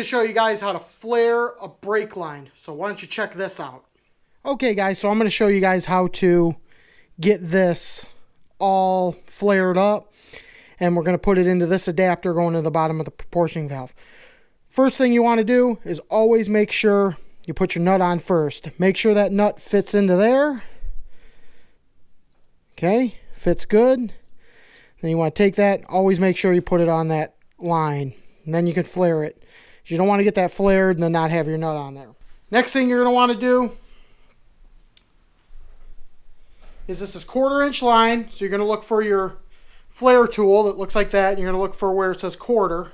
show you guys how to flare a brake line. So why don't you check this out. Okay guys, so I'm going to show you guys how to get this all flared up. And we're going to put it into this adapter going to the bottom of the proportioning valve. First thing you want to do is always make sure you put your nut on first. Make sure that nut fits into there. Okay, fits good. Then you want to take that, always make sure you put it on that line. And then you can flare it. You don't want to get that flared and then not have your nut on there. Next thing you're going to want to do is this is 1/4 inch line. So you're going to look for your flare tool that looks like that. And you're going to look for where it says 1/4.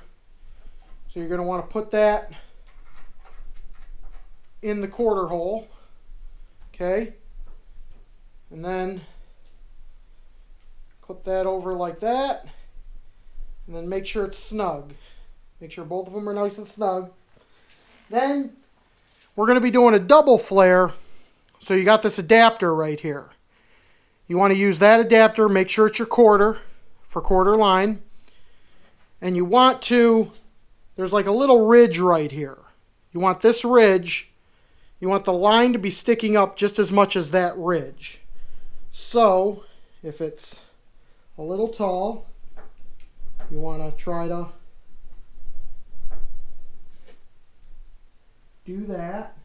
So you're going to want to put that in the 1/4 hole. Okay. And then clip that over like that. And then make sure it's snug. Make sure both of them are nice and snug. Then we're going to be doing a double flare. So you got this adapter right here. You want to use that adapter. Make sure it's your 1/4 for 1/4 line. And you want to, there's like a little ridge right here. You want this ridge, you want the line to be sticking up just as much as that ridge. So if it's a little tall, you want to try to do that.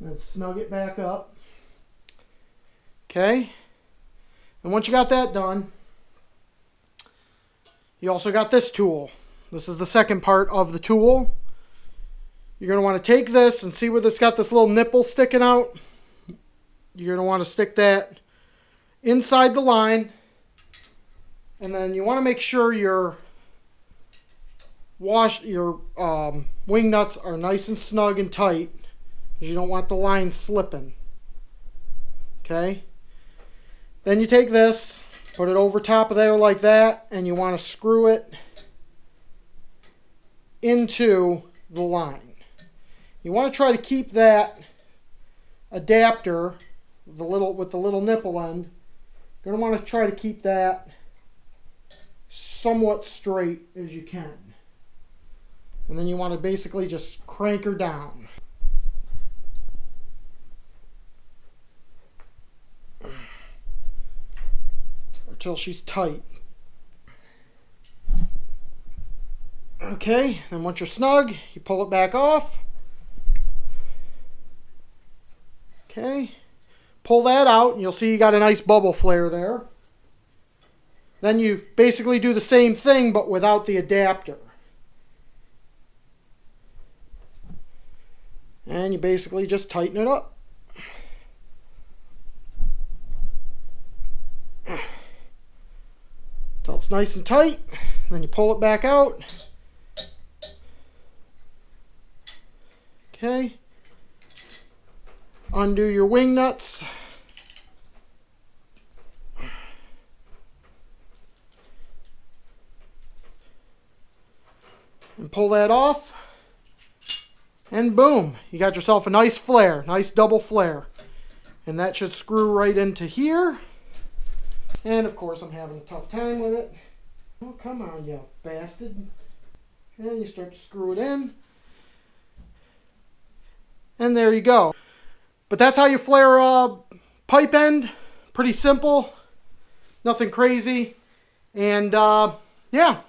And snug it back up. Okay. And once you got that done, you also got this tool. This is the second part of the tool. You're going to want to take this and see where it's got this little nipple sticking out. You're going to want to stick that inside the line. And then you want to make sure your wing nuts are nice and snug and tight. You don't want the line slipping. Okay? Then you take this, put it over top of there like that, and you want to screw it into the line. You want to try to keep that adapter, with the little nipple end, you're going to want to try to keep that somewhat straight as you can. And then you want to basically just crank her down. Until she's tight. Okay, then once you're snug, you pull it back off. Okay, pull that out and you'll see you got a nice bubble flare there. Then you basically do the same thing but without the adapter. And you basically just tighten it up. Until it's nice and tight. Then you pull it back out. Okay. Undo your wing nuts. And pull that off. And boom, you got yourself a nice flare, nice double flare. And that should screw right into here. And of course I'm having a tough time with it. Oh, come on, you bastard. And you start to screw it in. And there you go. But that's how you flare a pipe end. Pretty simple. Nothing crazy. And yeah.